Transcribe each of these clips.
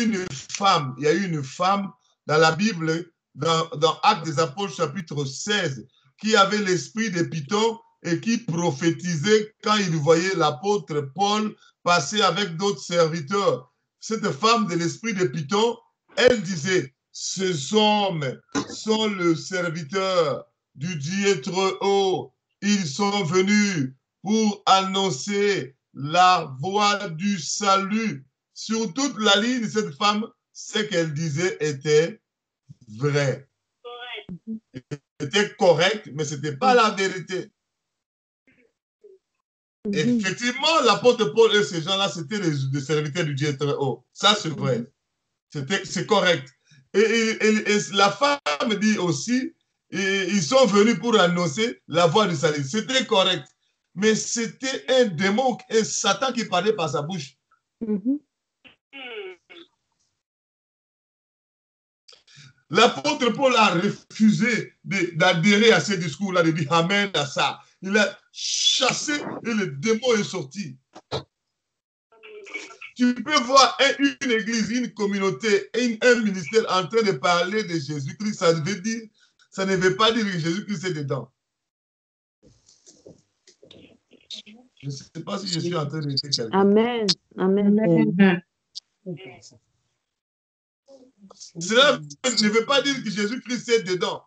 une femme, il y a eu une femme dans la Bible, dans Actes des Apôtres, chapitre 16, qui avait l'esprit de Python et qui prophétisait quand il voyait l'apôtre Paul passer avec d'autres serviteurs. Cette femme de l'esprit de Python, elle disait, ces hommes sont le serviteur du Dieu très haut. Ils sont venus pour annoncer la voie du salut. Sur toute la ligne, cette femme, ce qu'elle disait était vrai. C'était correct, mais ce n'était pas la vérité. Effectivement, l'apôtre Paul et ces gens-là, c'était les serviteurs du Dieu très haut. Ça, c'est vrai. C'est correct. Et la femme dit aussi, ils sont venus pour annoncer la voie du salut. C'était correct. Mais c'était un démon, un Satan qui parlait par sa bouche. L'apôtre Paul a refusé d'adhérer à ces discours-là, de dire Amen à ça. Il a chassé et le démon est sorti. Tu peux voir une église, une communauté, un ministère en train de parler de Jésus-Christ, ça ne veut pas dire que Jésus-Christ est dedans. Je ne sais pas si je suis en train de dire quelque chose. Amen. Amen. Cela ne veut pas dire que Jésus-Christ est dedans.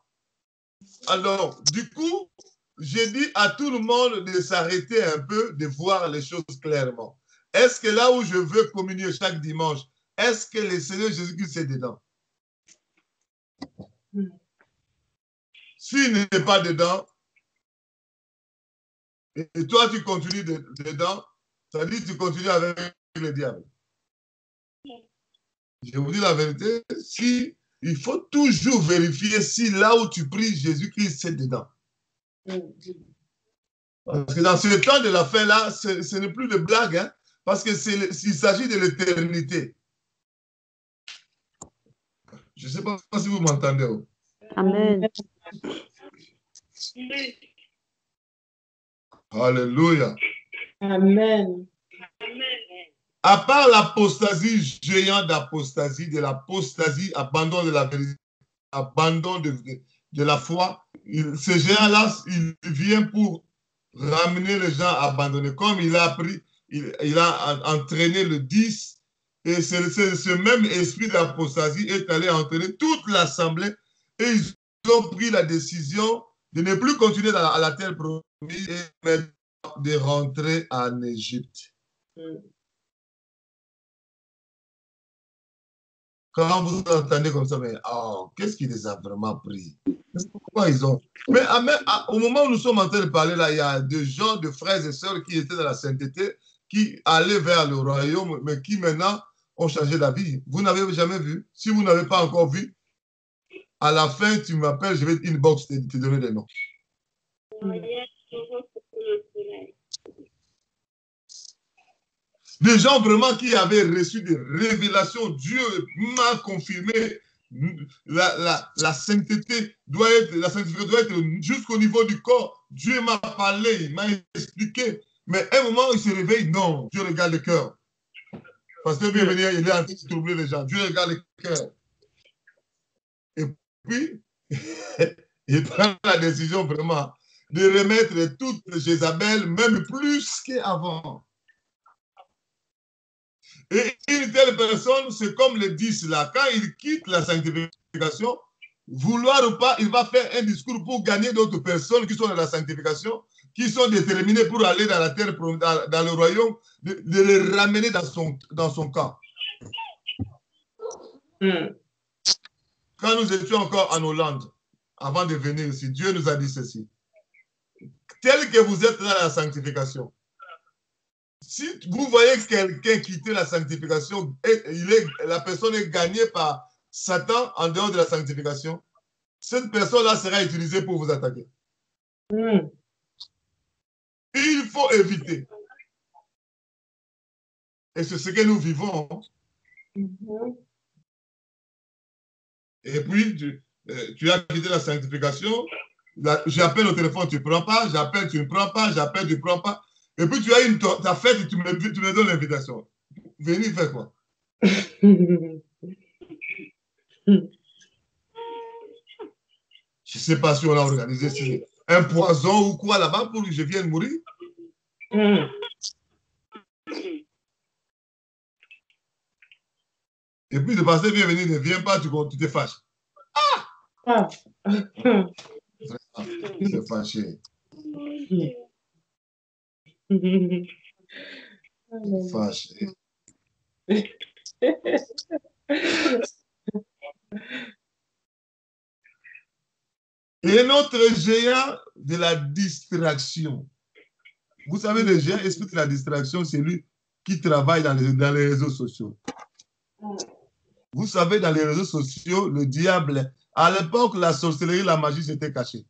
Alors, du coup, j'ai dit à tout le monde de s'arrêter un peu, de voir les choses clairement. Est-ce que là où je veux communier chaque dimanche, est-ce que le Seigneur Jésus-Christ est dedans? S'il n'est pas dedans, et toi tu continues dedans, ça dit que tu continues avec le diable. Je vous dis la vérité, il faut toujours vérifier si là où tu pries, Jésus-Christ est dedans. Parce que dans ce temps de la fin là, ce n'est plus de blague, hein, parce qu'il s'agit de l'éternité. Je ne sais pas si vous m'entendez. Amen. Alléluia. Amen. À part l'apostasie, géant d'apostasie, de l'apostasie, abandon de la vérité, abandon de la foi, ce géant-là, il vient pour ramener les gens à abandonner. Comme il a appris, il a entraîné le 10, et ce même esprit d'apostasie est allé entraîner toute l'assemblée, et ils ont pris la décision de ne plus continuer à la terre promise et de rentrer en Égypte. Quand vous entendez comme ça, mais qu'est-ce qui les a vraiment pris? Pourquoi ils ont... Mais au moment où nous sommes en train de parler, là, il y a des gens, des frères et sœurs qui étaient dans la sainteté, qui allaient vers le royaume, mais qui maintenant ont changé d'avis. Vous n'avez jamais vu? Si vous n'avez pas encore vu, à la fin, tu m'appelles, je vais inbox te donner des noms. Des gens vraiment qui avaient reçu des révélations, Dieu m'a confirmé, la sainteté doit être, la sanctification doit être jusqu'au niveau du corps. Dieu m'a parlé, il m'a expliqué. Mais à un moment, il se réveille, non, Dieu regarde le cœur. Parce que bienvenue, il est en train de troubler les gens. Dieu regarde le cœur. Et puis, il prend la décision vraiment de remettre toute Jézabel, même plus qu'avant. Et une telle personne, c'est comme le 10 là, quand il quitte la sanctification, vouloir ou pas, il va faire un discours pour gagner d'autres personnes qui sont dans la sanctification, qui sont déterminées pour aller dans la terre, dans le royaume, de les ramener dans son camp. Quand nous étions encore en Hollande, avant de venir ici, Dieu nous a dit ceci. Tel que vous êtes dans la sanctification, si vous voyez quelqu'un quitter la sanctification, la personne est gagnée par Satan en dehors de la sanctification, cette personne-là sera utilisée pour vous attaquer. Il faut éviter. Et c'est ce que nous vivons. Et puis, tu as quitté la sanctification, j'appelle au téléphone, tu ne prends pas, j'appelle, tu ne prends pas, j'appelle, tu ne prends pas. Et puis tu as ta fête et tu me donnes l'invitation. Venez faire quoi? Je ne sais pas si on a organisé un poison ou quoi là-bas pour que je vienne mourir. Et puis le pasteur vient venir, ne vient pas, tu te fâches. Ah. C'est fâché. C'est fâché. Et notre géant de la distraction. Vous savez, le géant esprit de la distraction, c'est lui qui travaille dans les réseaux sociaux. Vous savez, dans les réseaux sociaux, le diable, à l'époque, la sorcellerie, la magie s'était cachée.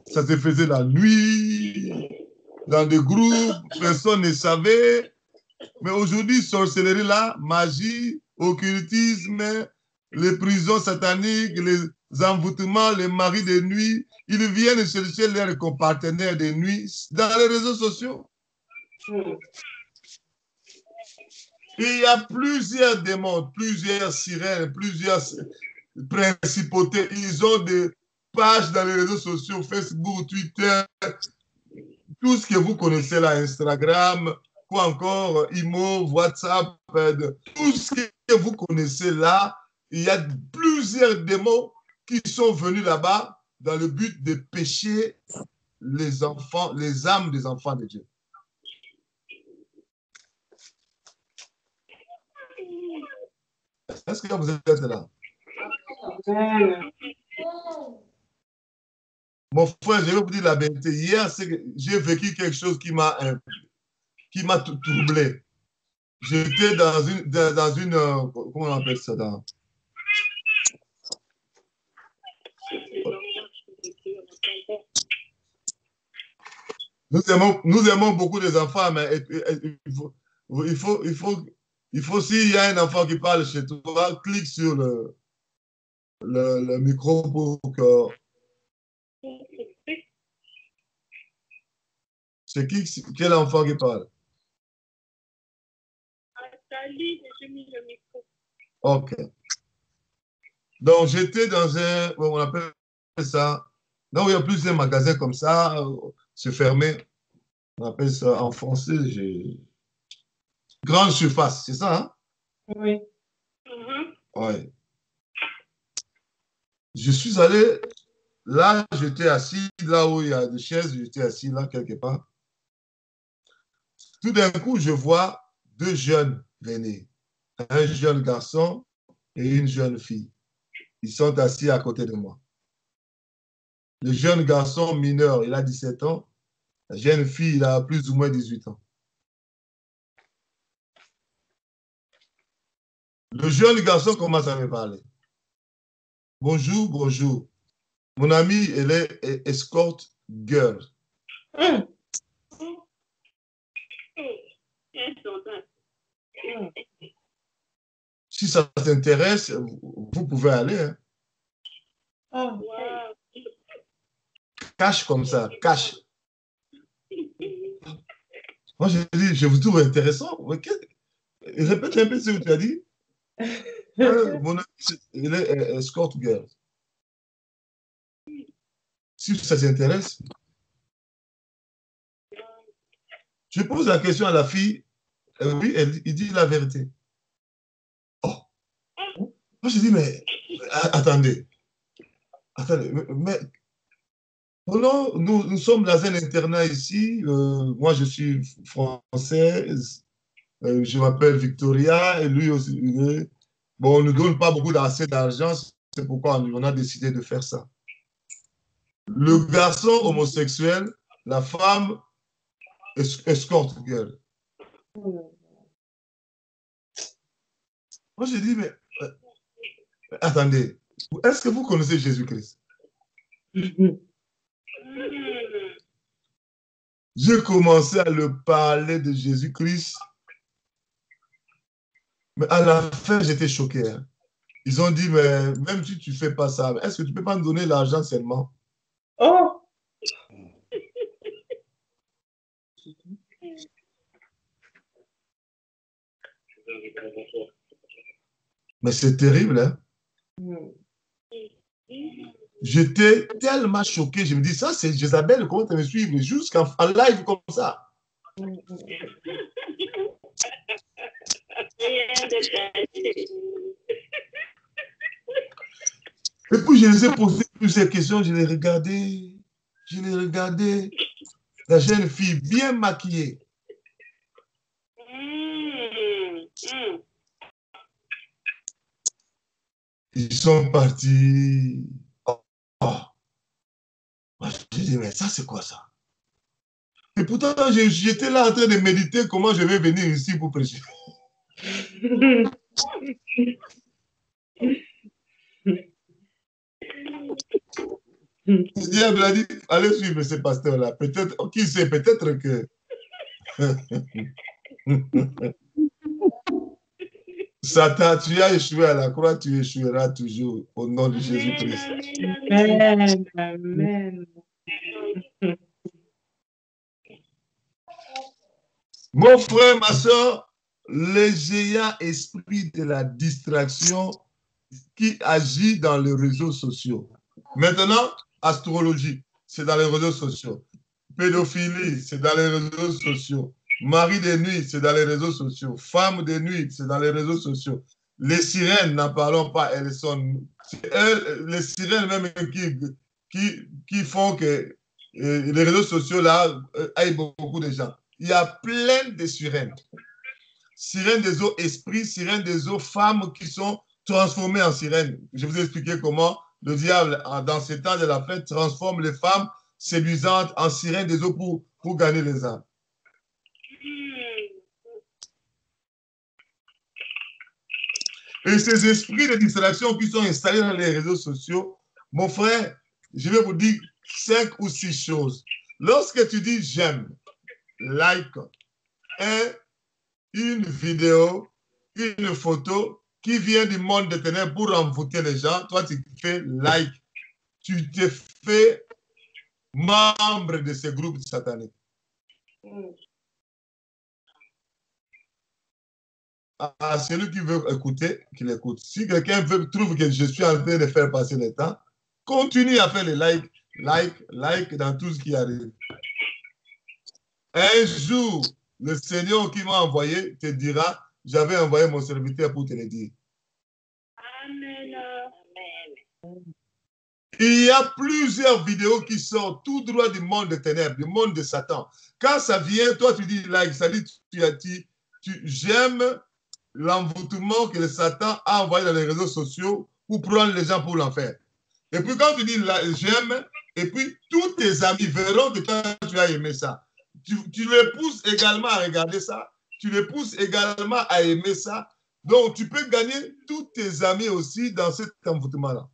Ça se faisait la nuit, dans des groupes, personne ne savait. Mais aujourd'hui, sorcellerie, là, magie, occultisme, les prisons sataniques, les envoûtements, les maris de nuit, ils viennent chercher leurs partenaires de nuit dans les réseaux sociaux. Il y a plusieurs démons, plusieurs sirènes, plusieurs principautés. Ils ont des pages dans les réseaux sociaux, Facebook, Twitter, tout ce que vous connaissez là, Instagram, quoi encore, Imo, WhatsApp, tout ce que vous connaissez là, il y a plusieurs démons qui sont venus là-bas dans le but de pécher les enfants, les âmes des enfants de Dieu. Est-ce que vous êtes là? Mon frère, je vais vous dire la vérité. Hier, j'ai vécu quelque chose qui m'a troublé. J'étais dans une comment on appelle ça? Nous aimons beaucoup les enfants, mais il faut s'il y a un enfant qui parle chez toi, clique sur le micro pour que... C'est quel enfant qui parle? Ok. Donc, j'étais dans on appelle ça, donc il y a plusieurs magasins comme ça, se fermer. On appelle ça en français, grande surface, c'est ça, hein? Oui. Oui. Je suis allé, là, j'étais assis, là où il y a des chaises, j'étais assis là, quelque part. Tout d'un coup, je vois deux jeunes venir, un jeune garçon et une jeune fille. Ils sont assis à côté de moi. Le jeune garçon mineur, il a 17 ans. La jeune fille, il a plus ou moins 18 ans. Le jeune garçon commence à me parler. Bonjour, bonjour. Mon amie, elle est escort girl. Si ça t'intéresse, vous pouvez aller. Hein. Cache comme ça, cache. Moi, je dis, je vous trouve intéressant. Répète un peu ce que tu as dit. Mon ami, il est escort girl. Si ça t'intéresse, je pose la question à la fille. Oui, il dit la vérité. Oh. Moi, je dis, mais attendez. Mais nous sommes dans un internat ici. Moi, je suis française. Je m'appelle Victoria et lui aussi. Bon, on ne donne pas beaucoup d'assez d'argent. C'est pourquoi on a décidé de faire ça. Le garçon homosexuel, la femme escorte girl. Moi, je dis, mais attendez, est-ce que vous connaissez Jésus-Christ? J'ai commencé à leur parler de Jésus-Christ, mais à la fin, j'étais choqué. Hein. Ils ont dit, mais même si tu ne fais pas ça, est-ce que tu ne peux pas me donner l'argent seulement? Oh! Mais c'est terrible, hein? J'étais tellement choqué. Je me dis, ça, c'est Jézabel, comment tu me suivre jusqu'en live comme ça. Et puis, je les ai posé plusieurs questions. Je les regardais. Je les regardais. La jeune fille bien maquillée. Ils sont partis. Oh. Je dis, mais ça, c'est quoi ça? Et pourtant, j'étais là en train de méditer comment je vais venir ici pour prêcher. Le diable a dit, allez suivre ce pasteur-là. Peut-être, qui sait, peut-être que... Satan, tu as échoué à la croix, tu échoueras toujours au nom de Jésus-Christ. Amen. Amen. Mon frère, ma soeur, le géant esprit de la distraction qui agit dans les réseaux sociaux. Maintenant, astrologie, c'est dans les réseaux sociaux. Pédophilie, c'est dans les réseaux sociaux. Mari de nuit, c'est dans les réseaux sociaux. Femme de nuit, c'est dans les réseaux sociaux. Les sirènes, n'en parlons pas, elles sont... les sirènes même qui font que les réseaux sociaux, là, aillent beaucoup de gens. Il y a plein de sirènes. Sirènes des eaux esprits, sirènes des eaux femmes qui sont transformées en sirènes. Je vous ai expliqué comment le diable, dans ces temps de la fête, transforme les femmes séduisantes en sirènes des eaux pour gagner les âmes. Et ces esprits de distraction qui sont installés dans les réseaux sociaux, mon frère, je vais vous dire 5 ou 6 choses. Lorsque tu dis j'aime, like, une vidéo, une photo qui vient du monde des ténèbres pour envoûter les gens, toi tu fais like, tu te fais membre de ce groupe satanique. À celui qui veut écouter, qu'il écoute. Si quelqu'un trouve que je suis en train de faire passer le temps, continue à faire les like dans tout ce qui arrive. Un jour, le Seigneur qui m'a envoyé te dira, j'avais envoyé mon serviteur pour te le dire. Amen. Il y a plusieurs vidéos qui sortent tout droit du monde des ténèbres, du monde de Satan. Quand ça vient, toi tu dis like, ça dit j'aime l'envoûtement que le Satan a envoyé dans les réseaux sociaux pour prendre les gens pour l'enfer. Et puis quand tu dis j'aime, et puis tous tes amis verront que toi tu as aimé ça. Tu les pousses également à regarder ça, tu les pousses également à aimer ça. Donc tu peux gagner tous tes amis aussi dans cet envoûtement-là.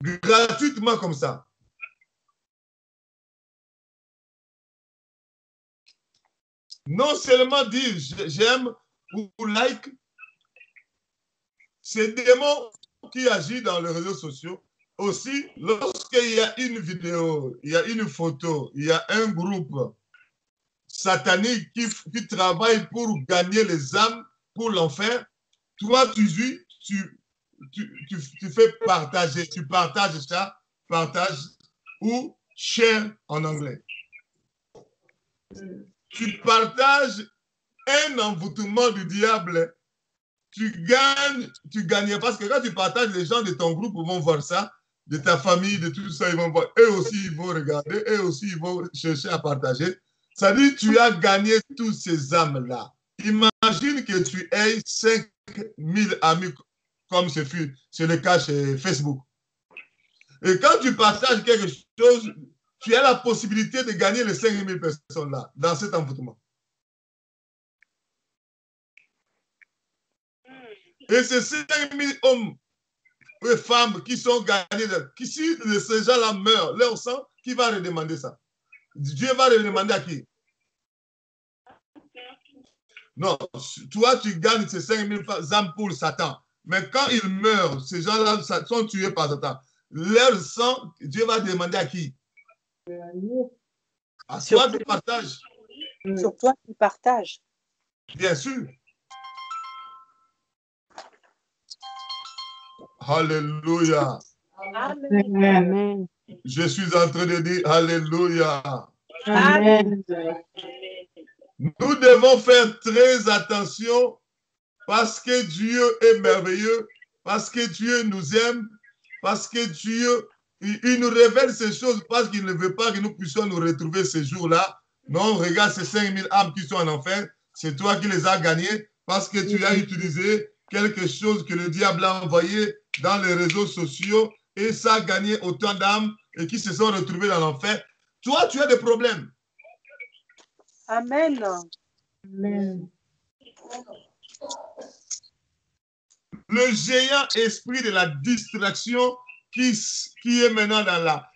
Gratuitement comme ça. Non seulement dire j'aime ou like, c'est des démons qui agissent dans les réseaux sociaux. Aussi, lorsqu'il y a une vidéo, il y a une photo, il y a un groupe satanique qui travaille pour gagner les âmes pour l'enfer, toi, tu fais partager, tu partages ça, partage ou share en anglais. Tu partages un envoûtement du diable, tu gagnes parce que quand tu partages, les gens de ton groupe vont voir ça, de ta famille, de tout ça, ils vont voir, eux aussi ils vont regarder, eux aussi ils vont chercher à partager. Ça dit, tu as gagné tous ces âmes-là. Imagine que tu aies 5000 amis comme c'est le cas chez Facebook. Et quand tu partages quelque chose, tu as la possibilité de gagner les 5000 personnes-là dans cet envoûtement. Et ces 5000 hommes et femmes qui sont gagnés, si ces gens-là meurent, leur sang, qui va redemander ça? Dieu va redemander à qui? Non, toi, tu gagnes ces 5000 âmes pour Satan. Mais quand ils meurent, ces gens-là sont tués par Satan. Leur sang, Dieu va demander à qui? À toi qui partages. Sur toi qui partages. Bien sûr. Alléluia. Amen. Amen. Je suis en train de dire Alléluia. Amen. Nous devons faire très attention parce que Dieu est merveilleux, parce que Dieu nous aime, parce que Dieu, il nous révèle ces choses parce qu'il ne veut pas que nous puissions nous retrouver ces jours-là. Non, regarde ces 5000 âmes qui sont en enfer, c'est toi qui les as gagnées parce que tu as utilisé quelque chose que le diable a envoyé dans les réseaux sociaux et ça a gagné autant d'âmes et qui se sont retrouvées dans l'enfer. Toi, tu as des problèmes. Amen. Amen. Le géant esprit de la distraction qui est maintenant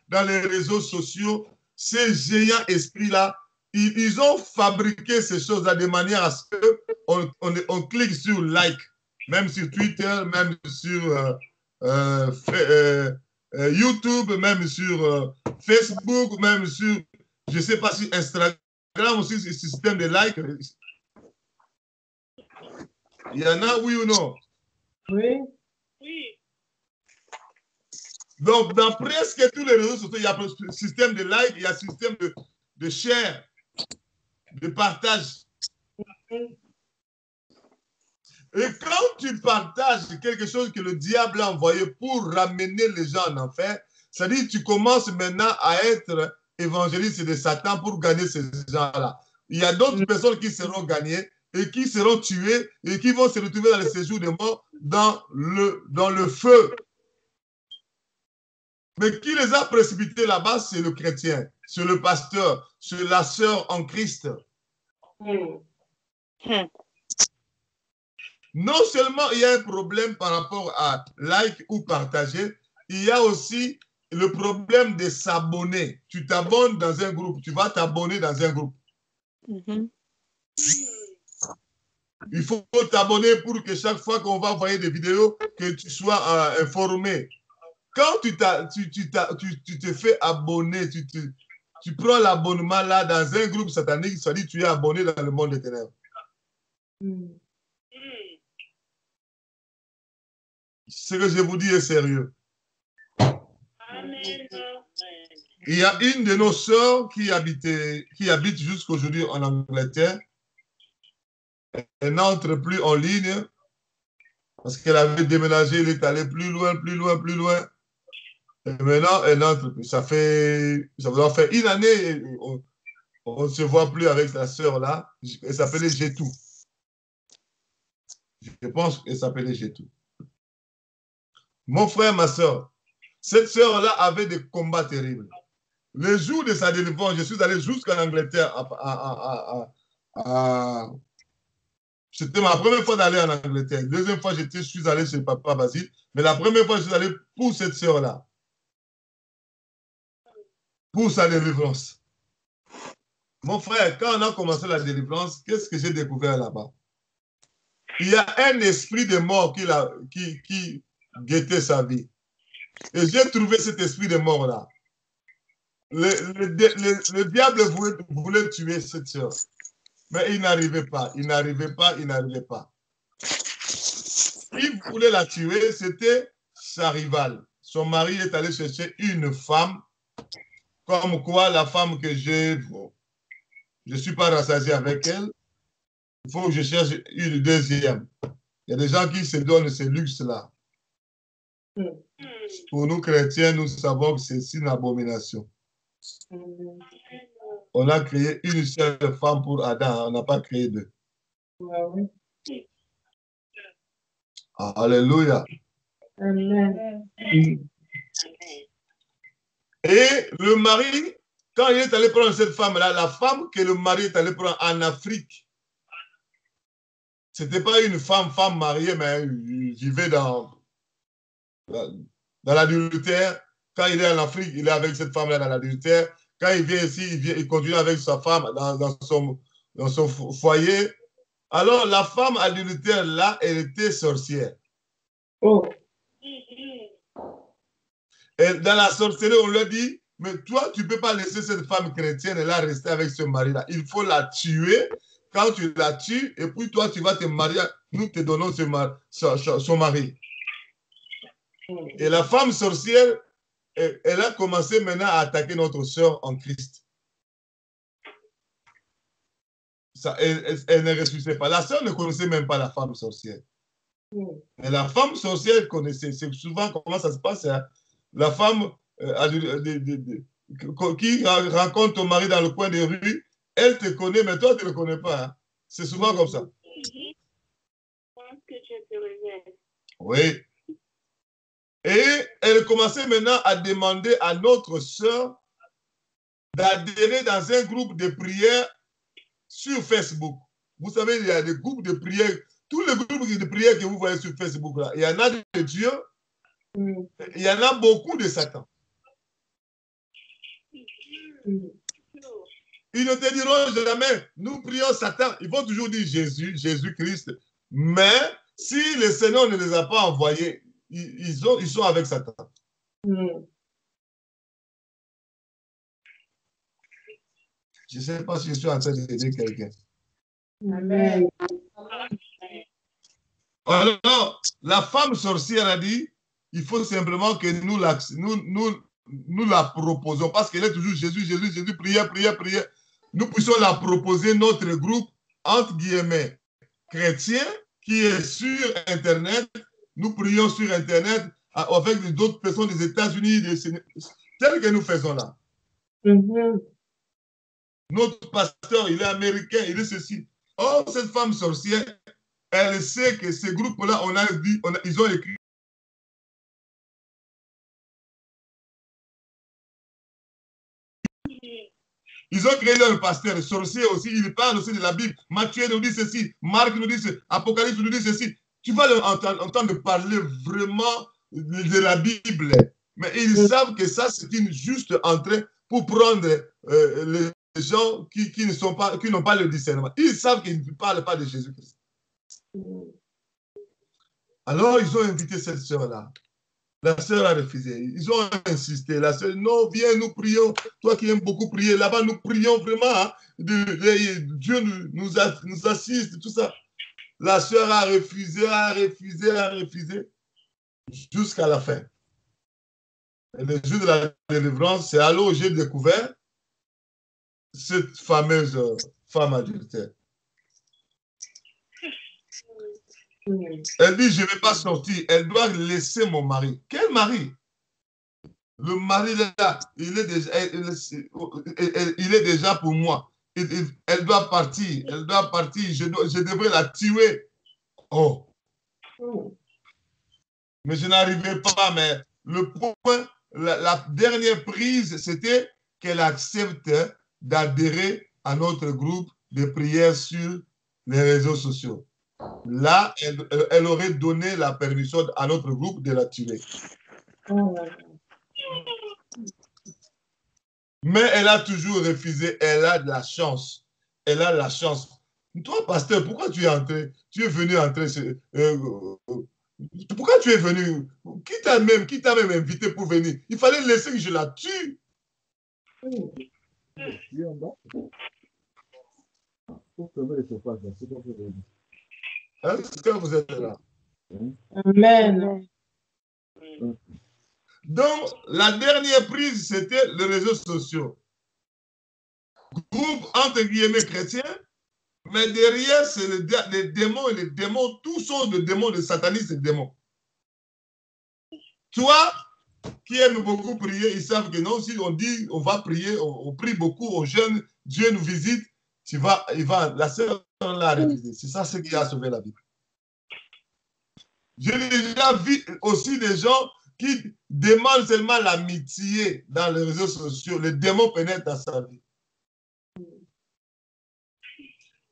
dans les réseaux sociaux, ces géants esprits-là, ils ont fabriqué ces choses-là de manière à ce qu'on clique sur like, même sur Twitter, même sur YouTube, même sur Facebook, même sur, je ne sais pas si Instagram aussi, ce système de like. Il y en a, oui ou non? Oui. Oui. Donc, dans presque tous les réseaux sociaux, il y a un système de like, il y a un système de share, de partage. Et quand tu partages quelque chose que le diable a envoyé pour ramener les gens en enfer, c'est-à-dire que tu commences maintenant à être évangéliste de Satan pour gagner ces gens-là. Il y a d'autres personnes qui seront gagnées et qui seront tuées et qui vont se retrouver dans le séjour de mort dans le feu. Mais qui les a précipités là-bas, c'est le chrétien, c'est le pasteur, c'est la sœur en Christ. Non seulement il y a un problème par rapport à like ou partager, il y a aussi le problème de s'abonner. Tu t'abonnes dans un groupe, tu vas t'abonner dans un groupe. Il faut t'abonner pour que chaque fois qu'on va envoyer des vidéos, que tu sois informé. Quand tu te fais abonner, tu prends l'abonnement là dans un groupe satanique, ça dit que tu es abonné dans le monde des ténèbres. Ce que je vous dis est sérieux. Amen. Il y a une de nos sœurs qui habite jusqu'aujourd'hui en Angleterre. Elle n'entre plus en ligne parce qu'elle avait déménagé, elle est allée plus loin. Et maintenant, elle n'entre plus. Ça doit faire une année, on ne se voit plus avec la sœur là. Elle s'appelait Gétou. Je pense qu'elle s'appelait Gétou. Mon frère, ma sœur, cette sœur-là avait des combats terribles. Le jour de sa délivrance, je suis allé jusqu'en Angleterre. C'était ma première fois d'aller en Angleterre. La deuxième fois, je suis allé chez Papa Basile. Mais la première fois, je suis allé pour cette sœur-là. Pour sa délivrance. Mon frère, quand on a commencé la délivrance, qu'est-ce que j'ai découvert là-bas? Il y a un esprit de mort qui guettait sa vie. Et j'ai trouvé cet esprit de mort-là. Le diable voulait tuer cette sœur. Mais il n'arrivait pas. Il n'arrivait pas. Il voulait la tuer, c'était sa rivale. Son mari est allé chercher une femme, comme quoi la femme que j'ai, je ne suis pas rassasié avec elle, il faut que je cherche une deuxième. Il y a des gens qui se donnent ce luxe-là. Pour nous chrétiens, nous savons que c'est une abomination. On a créé une seule femme pour Adam, on n'a pas créé deux. Alléluia. Amen. Et le mari, quand il est allé prendre cette femme-là, la femme que le mari est allé prendre en Afrique, ce n'était pas une femme mariée, mais il vivait dans l'adultère. Quand il est en Afrique, il est avec cette femme-là dans l'adultère. Quand il vient ici, il continue avec sa femme dans son foyer. Alors, la femme adultère, là, elle était sorcière. Et dans la sorcellerie, on lui a dit, mais toi, tu ne peux pas laisser cette femme chrétienne là rester avec ce mari-là. Il faut la tuer. Quand tu la tues, et puis toi, tu vas te marier, nous te donnons son mari. Et la femme sorcière, elle a commencé maintenant à attaquer notre sœur en Christ. Ça, elle ne ressuscitait pas. La sœur ne connaissait même pas la femme sorcière. Mais la femme sorcière connaissait. C'est souvent comment ça se passe. Hein? La femme qui rencontre ton mari dans le coin des rues, elle te connaît, mais toi, tu ne le connais pas. Hein? C'est souvent comme ça. Je pense que je te révèle. Oui. Et elle commençait maintenant à demander à notre sœur d'adhérer dans un groupe de prière sur Facebook. Vous savez, il y a des groupes de prière. Tous les groupes de prière que vous voyez sur Facebook, là, il y en a de Dieu, il y en a beaucoup de Satan. Ils ne te diront jamais, nous prions Satan. Ils vont toujours dire Jésus, Jésus-Christ. Mais si le Seigneur ne les a pas envoyés, ils sont avec Satan. Je ne sais pas si je suis en train d'aider quelqu'un. Amen. Alors, la femme sorcière a dit, il faut simplement que nous la proposons, parce qu'elle est toujours Jésus, Jésus, Jésus, prière, prière, prière. Nous puissions la proposer, notre groupe, entre guillemets, chrétien, qui est sur Internet. Nous prions sur Internet avec d'autres personnes des États-Unis, tel que nous faisons là. Notre pasteur, il est américain, il est ceci. Oh, cette femme sorcière, elle sait que ces groupes-là, ils ont écrit. Ils ont créé leur pasteur sorcier aussi. Il parle aussi de la Bible. Matthieu nous dit ceci. Marc nous dit ceci. Apocalypse nous dit ceci. Tu vas entendre parler vraiment de la Bible. Mais ils savent que ça, c'est une juste entrée pour prendre les gens qui n'ont pas le discernement. Ils savent qu'ils ne parlent pas de Jésus-Christ. Alors, ils ont invité cette sœur-là. La sœur a refusé. Ils ont insisté. La sœur, non, viens, nous prions. Toi qui aimes beaucoup prier, là-bas, nous prions vraiment. Hein. Dieu nous assiste, tout ça. La sœur a refusé, jusqu'à la fin. Et le jour de la délivrance, c'est alors j'ai découvert cette fameuse femme adultère. Elle dit, je ne vais pas sortir. Elle doit laisser mon mari. Quel mari? Le mari là, il est déjà pour moi. Elle doit partir. Elle doit partir. Je devrais la tuer. Oh. Mais je n'arrivais pas. Mais le point, la dernière prise, c'était qu'elle accepte d'adhérer à notre groupe de prière sur les réseaux sociaux. Là, elle aurait donné la permission à notre groupe de la tuer. Mais elle a toujours refusé. Elle a de la chance. Elle a la chance. Toi, pasteur, pourquoi tu es entré? Tu es venu entrer. Pourquoi tu es venu? Qui t'a même invité pour venir? Il fallait laisser que je la tue. Est-ce que vous êtes là? Amen. Donc, la dernière prise, c'était les réseaux sociaux. Groupe entre guillemets chrétiens, mais derrière, c'est les démons et les démons, tous sont des démons, des satanistes et des démons. Toi, qui aime beaucoup prier, ils savent que non, si on dit on va prier, on prie beaucoup, on jeûne, Dieu nous visite, la sœur l'a refusé. C'est ça ce qui a sauvé la vie. J'ai déjà vu aussi des gens qui demandent seulement l'amitié dans les réseaux sociaux. Les démons pénètrent dans sa vie.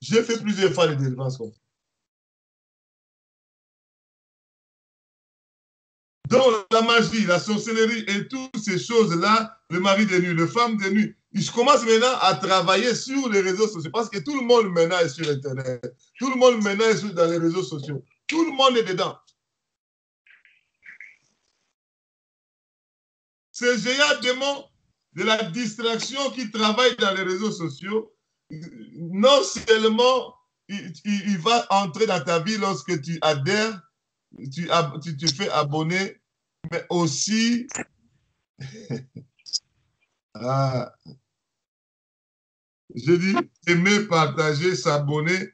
J'ai fait plusieurs fois les délivrances comme ça. Donc, la magie, la sorcellerie et toutes ces choses-là, le mari de nuit, le femme de nuit, ils commencent maintenant à travailler sur les réseaux sociaux parce que tout le monde maintenant est sur Internet. Tout le monde maintenant est dans les réseaux sociaux. Tout le monde est dedans. Ces géants démons de la distraction qui travaillent dans les réseaux sociaux, non seulement il va entrer dans ta vie lorsque tu adhères, tu fais abonner mais aussi je dis aimer, partager, s'abonner,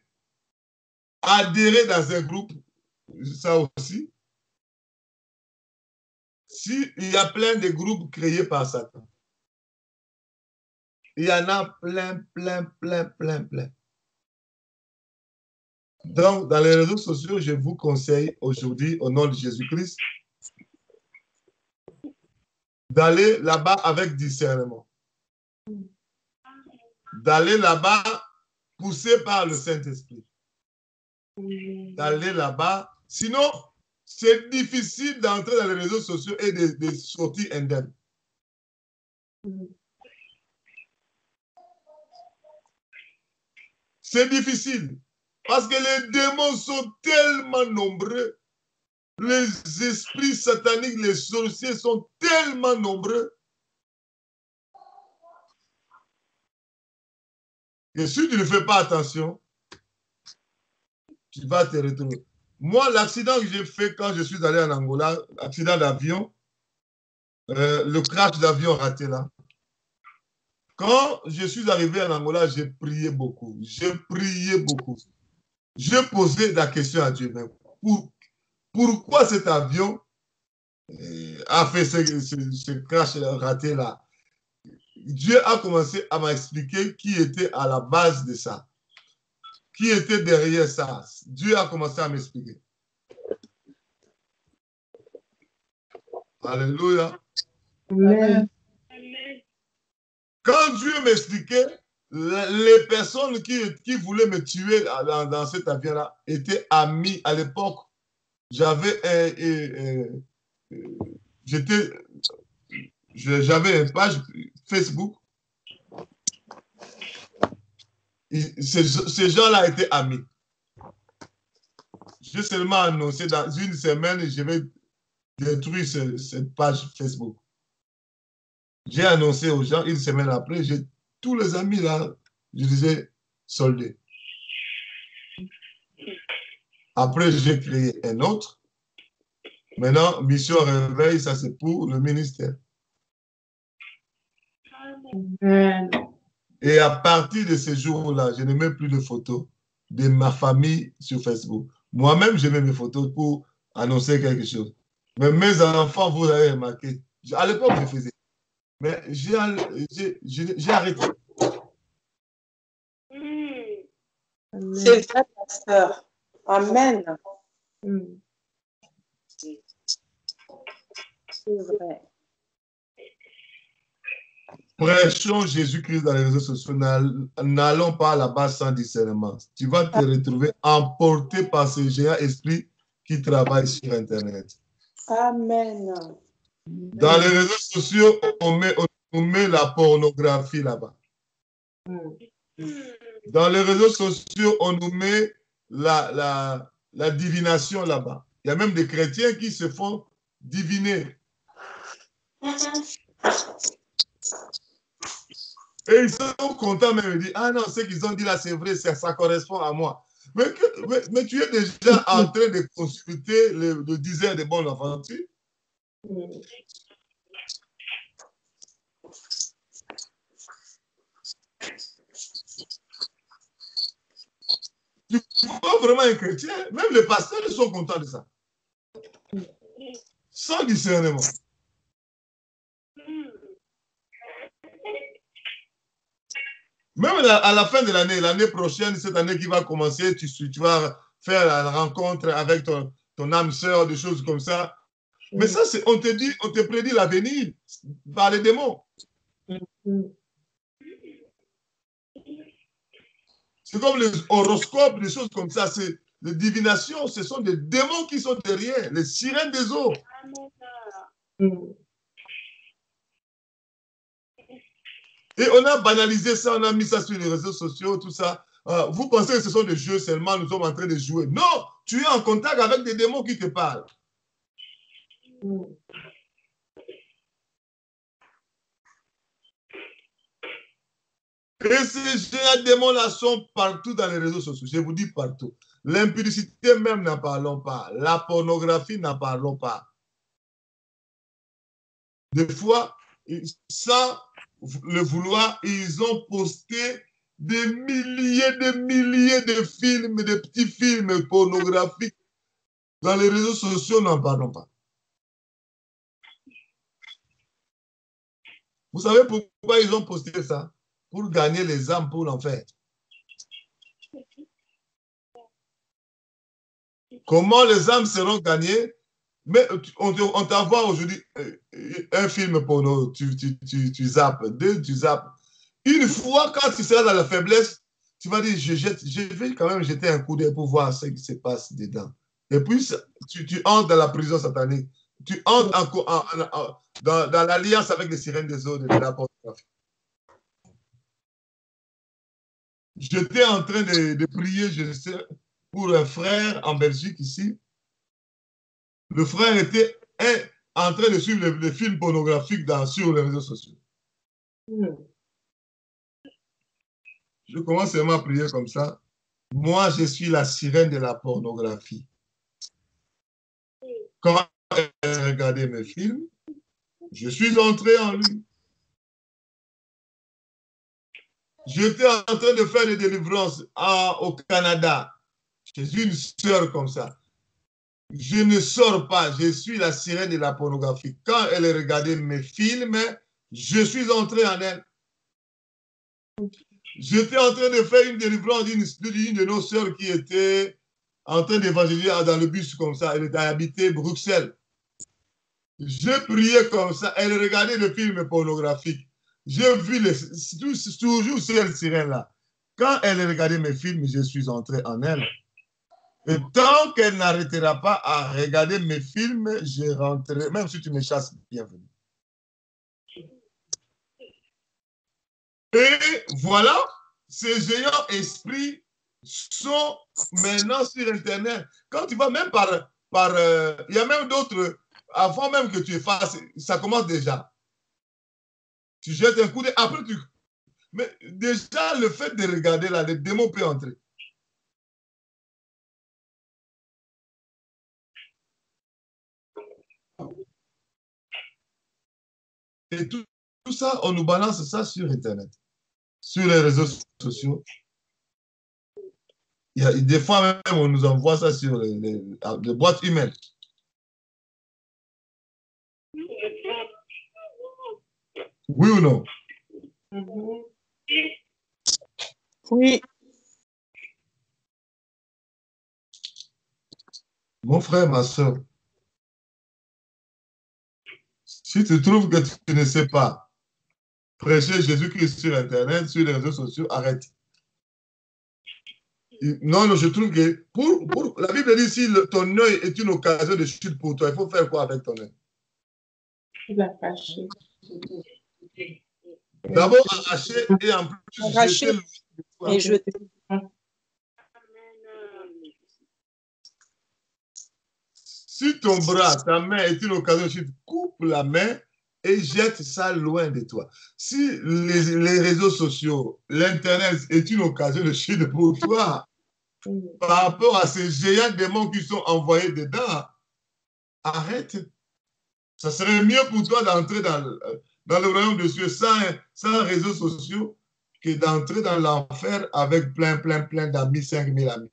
adhérer dans un groupe, ça aussi. Si il y a plein de groupes créés par Satan, il y en a plein. Donc, dans les réseaux sociaux, je vous conseille aujourd'hui, au nom de Jésus-Christ, d'aller là-bas avec discernement. D'aller là-bas poussé par le Saint-Esprit. D'aller là-bas. Sinon, c'est difficile d'entrer dans les réseaux sociaux et de sortir indemne. C'est difficile. Parce que les démons sont tellement nombreux. Les esprits sataniques, les sorciers sont tellement nombreux. Et si tu ne fais pas attention, tu vas te retrouver. Moi, l'accident que j'ai fait quand je suis allé en Angola, accident d'avion, le crash d'avion raté là. Quand je suis arrivé en Angola, j'ai prié beaucoup. J'ai prié beaucoup. Je posais la question à Dieu. Mais pourquoi cet avion a fait ce crash raté là? Dieu a commencé à m'expliquer qui était à la base de ça. Qui était derrière ça. Dieu a commencé à m'expliquer. Alléluia. Amen. Quand Dieu m'expliquait, les personnes qui voulaient me tuer dans cet avion-là étaient amis. À l'époque, j'avais une page Facebook. Ces gens-là étaient amis. J'ai seulement annoncé dans une semaine, je vais détruire cette page Facebook. J'ai annoncé aux gens, une semaine après, tous les amis là, je disais soldés. Après, j'ai créé un autre. Maintenant, Mission Réveil, ça c'est pour le ministère. Amen. Et à partir de ce jour-là, je ne mets plus de photos de ma famille sur Facebook. Moi-même, je mets mes photos pour annoncer quelque chose. Mais mes enfants, vous avez remarqué, à l'époque, je faisais. Mais j'ai arrêté. C'est vrai, pasteur. Amen. C'est vrai. Prêchons Jésus-Christ dans les réseaux sociaux. N'allons pas là-bas sans discernement. Tu vas te retrouver emporté par ces géants esprits qui travaillent sur Internet. Amen. Dans les réseaux sociaux, on met la pornographie là-bas. Dans les réseaux sociaux, on nous met la divination là-bas. Il y a même des chrétiens qui se font diviner. Et ils sont contents, même ils disent, ah non, ce qu'ils ont dit là, c'est vrai, ça correspond à moi. Mais tu es déjà en train de consulter le diseur de bonne aventure. Tu vois vraiment un chrétien, même les pasteurs sont contents de ça. Sans discernement. Même à la fin de l'année prochaine, cette année qui va commencer, tu vas faire la rencontre avec ton âme sœur, des choses comme ça. Mais ça, on te prédit l'avenir par les démons. C'est comme les horoscopes, des choses comme ça. Les divinations, ce sont des démons qui sont derrière, les sirènes des eaux. Et on a banalisé ça, on a mis ça sur les réseaux sociaux, tout ça. Vous pensez que ce sont des jeux seulement, nous sommes en train de jouer. Non, tu es en contact avec des démons qui te parlent. Et ces démons-là sont partout dans les réseaux sociaux. Je vous dis partout. L'impudicité même n'en parlons pas. La pornographie n'en parlons pas. Des fois, sans le vouloir, ils ont posté des milliers de films, de petits films pornographiques dans les réseaux sociaux, n'en parlons pas. Vous savez pourquoi ils ont posté ça? Pour gagner les âmes pour l'enfer. Comment les âmes seront gagnées? Mais on t'envoie aujourd'hui un film porno, tu zappes, deux, tu zappes. Une fois, quand tu seras dans la faiblesse, tu vas dire, je vais quand même jeter un coup d'œil pour voir ce qui se passe dedans. Et puis, tu entres dans la prison satanique. Tu entres dans l'alliance avec les sirènes des eaux de la pornographie. J'étais en train de prier, je sais, pour un frère en Belgique ici. Le frère était en train de suivre les films pornographiques sur les réseaux sociaux. Je commence seulement à prier comme ça. Moi, je suis la sirène de la pornographie. Quand elle regardait mes films, je suis entré en lui. J'étais en train de faire des délivrances au Canada. J'ai une sœur comme ça. Je ne sors pas, je suis la sirène de la pornographie. Quand elle regardait mes films, je suis entré en elle. J'étais en train de faire une délivrance d'une de nos sœurs qui était en train d'évangéliser dans le bus comme ça. Elle était habitée Bruxelles. Je priais comme ça. Elle regardait le film pornographique. J'ai vu toujours cette sirène-là. Quand elle regardait mes films, je suis entré en elle. Et tant qu'elle n'arrêtera pas à regarder mes films, je rentrerai, même si tu me chasses, bienvenue. Et voilà, ces géants esprits sont maintenant sur Internet. Quand tu vas même il y a même d'autres, avant même que tu fasses, ça commence déjà. Tu jettes un coup d'œil, après tu... Mais déjà, le fait de regarder là, le démon peut entrer. Et tout ça, on nous balance ça sur Internet, sur les réseaux sociaux. Des fois même, on nous envoie ça sur les boîtes email. Oui ou non? Oui. Mon frère, ma soeur, si tu trouves que tu ne sais pas prêcher Jésus-Christ sur Internet, sur les réseaux sociaux, arrête. Non, je trouve que la Bible dit si ton œil est une occasion de chute pour toi, il faut faire quoi avec ton œil? D'abord, arracher et en plus Arracher et jeter. Si ton bras, ta main est une occasion de chute, coupe la main et jette ça loin de toi. Si les réseaux sociaux, l'Internet est une occasion de chute pour toi, par rapport à ces géants démons qui sont envoyés dedans, arrête. Ça serait mieux pour toi d'entrer dans le royaume de Dieu sans réseaux sociaux que d'entrer dans l'enfer avec plein d'amis, 5000 amis.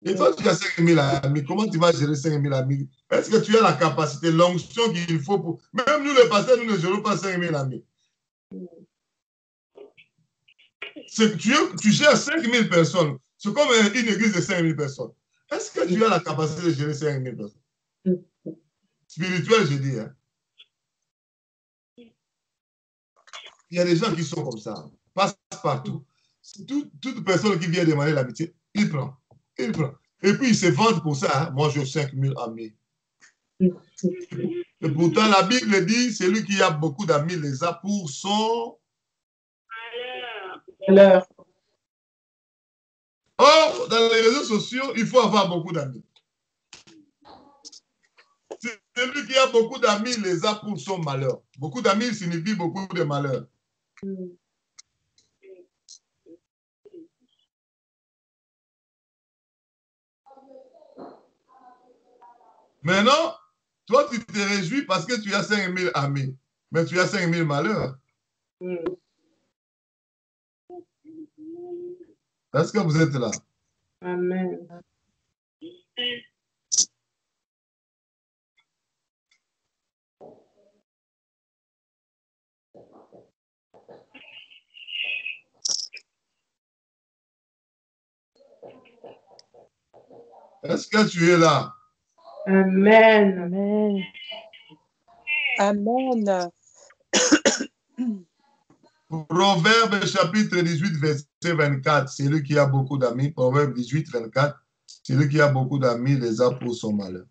Et toi, tu as 5000 amis. Comment tu vas gérer 5000 amis? Est-ce que tu as la capacité, l'onction qu'il faut pour... Même nous, les pasteurs, nous ne gérons pas 5000 amis. Tu gères 5000 personnes. C'est comme une église de 5000 personnes. Est-ce que tu as la capacité de gérer 5000 personnes? Spirituel, je dis. Hein? Il y a des gens qui sont comme ça. Passe partout. Toute personne qui vient demander l'amitié, il prend. Il prend. Et puis, ils se vendent pour ça. Hein? Moi, j'ai 5000 amis. Et pourtant, la Bible dit, celui qui a beaucoup d'amis les a pour son malheur. Or, dans les réseaux sociaux, il faut avoir beaucoup d'amis. Celui qui a beaucoup d'amis les a pour son malheur. Beaucoup d'amis signifie beaucoup de malheur. Maintenant, toi, tu te réjouis parce que tu as 5000 amis. Mais tu as 5000 malheurs. Est-ce que vous êtes là? Amen. Est-ce que tu es là? Amen. Amen. Amen. Proverbe chapitre 18, verset 24. C'est lui qui a beaucoup d'amis. Proverbe 18, 24. C'est lui qui a beaucoup d'amis, les a pour son malheur.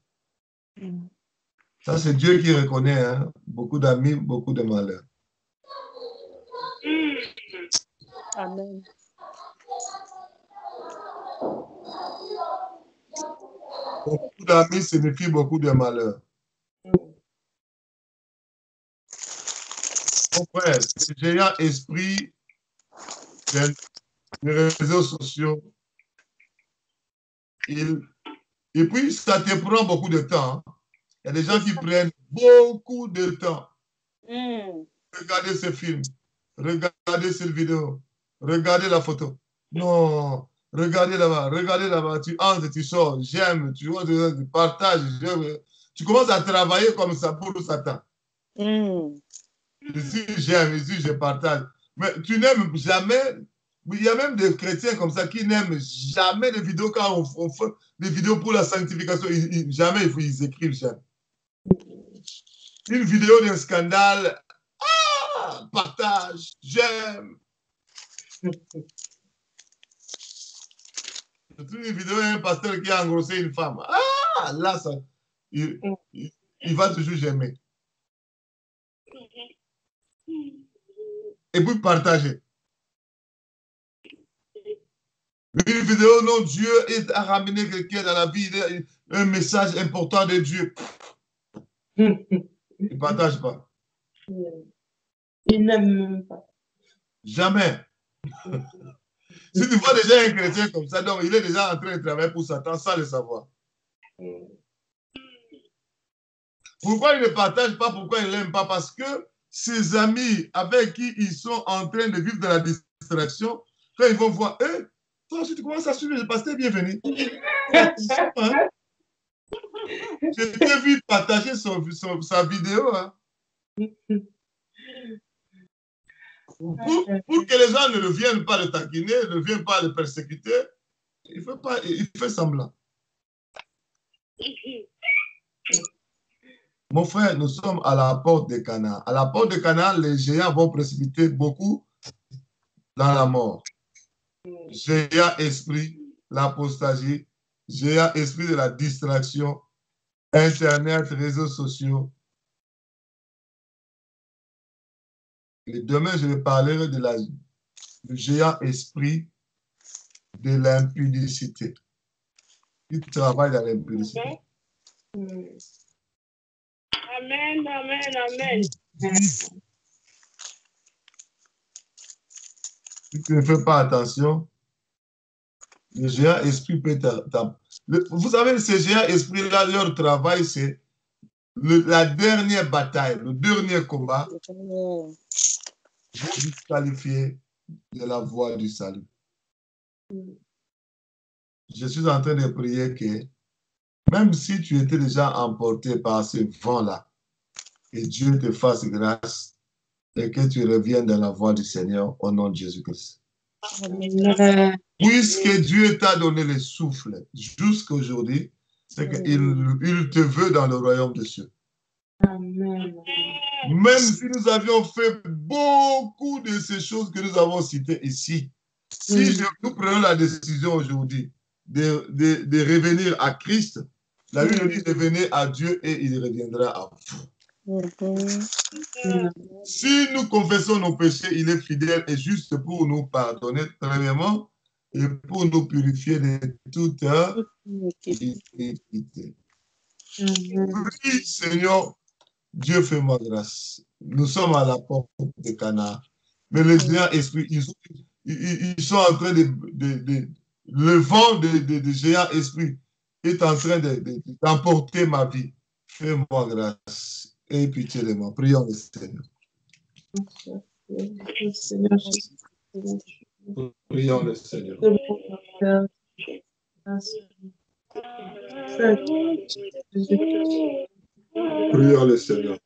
Ça, c'est Dieu qui reconnaît. Hein? Beaucoup d'amis, beaucoup de malheurs. Amen. Beaucoup d'amis signifie beaucoup de malheurs. Mon frère, ce géant esprit des réseaux sociaux, et puis ça te prend beaucoup de temps. Hein? Il y a des gens qui prennent beaucoup de temps. Regardez ce film, regardez cette vidéo, regardez la photo. Non, regardez là-bas, tu entres, tu sors, j'aime, tu vois, tu partages, tu commences à travailler comme ça pour Satan. Ici, j'aime, ici, je partage. Mais tu n'aimes jamais. Il y a même des chrétiens comme ça qui n'aiment jamais les vidéos quand on fait des vidéos pour la sanctification. Jamais ils écrivent jamais. Une vidéo d'un scandale. Ah, partage, j'aime. Une vidéo d'un pasteur qui a engrossé une femme. Ah, là, ça, il va toujours j'aimer. Et puis partager. Une vidéo, non, Dieu a ramené quelqu'un dans la vie, un message important de Dieu. Il ne partage pas. Il n'aime même pas. Jamais. Si tu vois déjà un chrétien comme ça, donc il est déjà en train de travailler pour Satan sans le savoir. Pourquoi il ne partage pas? Pourquoi il ne l'aime pas? Parce que ses amis avec qui ils sont en train de vivre dans la distraction, quand ils vont voir, toi aussi tu commences à suivre le pasteur, bienvenue. Hein? Je t'ai vu partager sa vidéo. Hein? Pour que les gens ne viennent pas le taquiner, ne viennent pas le persécuter, il fait semblant. Mon frère, nous sommes à la porte de Canaan. À la porte de Canaan, les géants vont précipiter beaucoup dans la mort. Géant esprit, l'apostasie, géant esprit de la distraction, Internet, réseaux sociaux. Et demain, je vais parler du géant esprit de l'impudicité. Il travaille dans l'impudicité. Amen, amen, amen. Si tu ne fais pas attention, le géant esprit peut vous savez, ces géants esprits-là, leur travail, c'est la dernière bataille, le dernier combat, vous disqualifier de la voie du salut. Je suis en train de prier que même si tu étais déjà emporté par ce vent-là, que Dieu te fasse grâce et que tu reviennes dans la voie du Seigneur au nom de Jésus-Christ. Puisque Dieu t'a donné le souffle jusqu'à aujourd'hui, c'est qu'il te veut dans le royaume des cieux. Amen. Même si nous avions fait beaucoup de ces choses que nous avons citées ici, si nous prenons la décision aujourd'hui de revenir à Christ, la Bible dit revenez à Dieu et il reviendra à vous. Si nous confessons nos péchés, il est fidèle et juste pour nous pardonner, premièrement, et pour nous purifier de toute iniquité. Oui, Seigneur, Dieu fait-moi grâce. Nous sommes à la porte de Canaan. Mais les géants esprits, ils sont en train le vent des géants esprits est en train d'emporter ma vie. Fais-moi grâce Aie pitié de moi. Prions le Seigneur. Seigneur Jésus. Prions le Seigneur. Prions le Seigneur.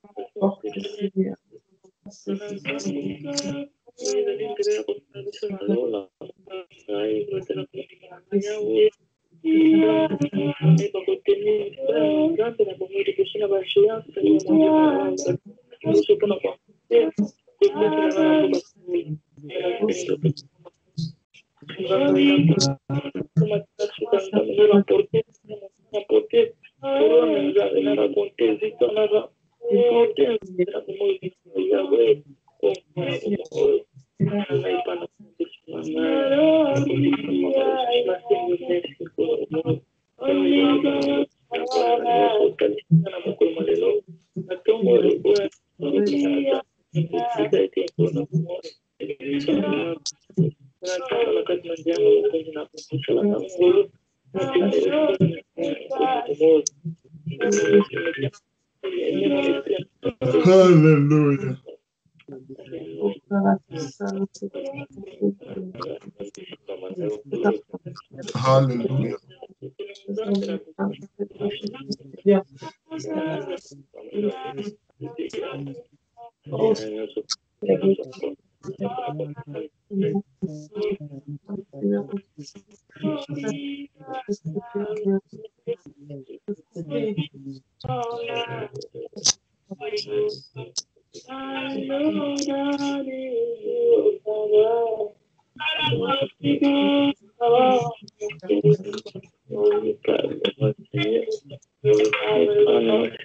Alléluia. Alléluia.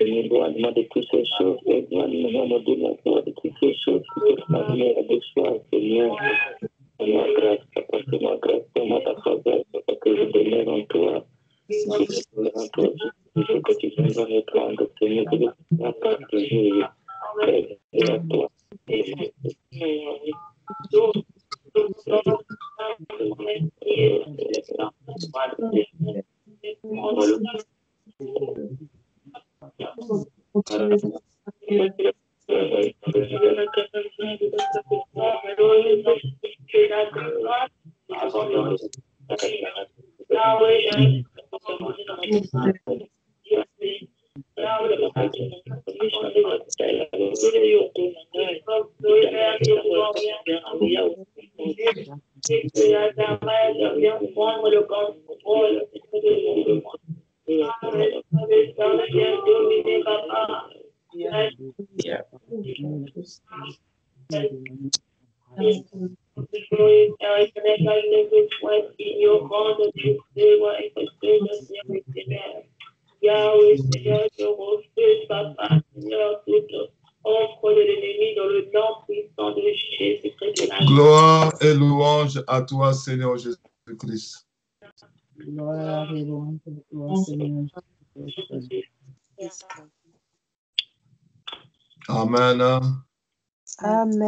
Éloigne-moi de toutes ces choses, éloigne-moi de la gloire de toutes ces choses qui peuvent m'amener à déçoir, Seigneur. Fais-moi grâce, Papa, fais-moi grâce, fais-moi ta faveur, Papa, que je demeure en toi. Que je demeure en toi. Je veux que tu viennes dans notre âme, Seigneur, que je ne sois pas toujours à toi. Yahweh, Seigneur, je refuse, Papa, Seigneur, toute offre de l'ennemi dans le nom puissant de Jésus-Christ de Nazareth. Gloire et louange à toi, Seigneur Jésus-Christ. Gloire et louange à toi, Seigneur Jésus. Amen. Amen.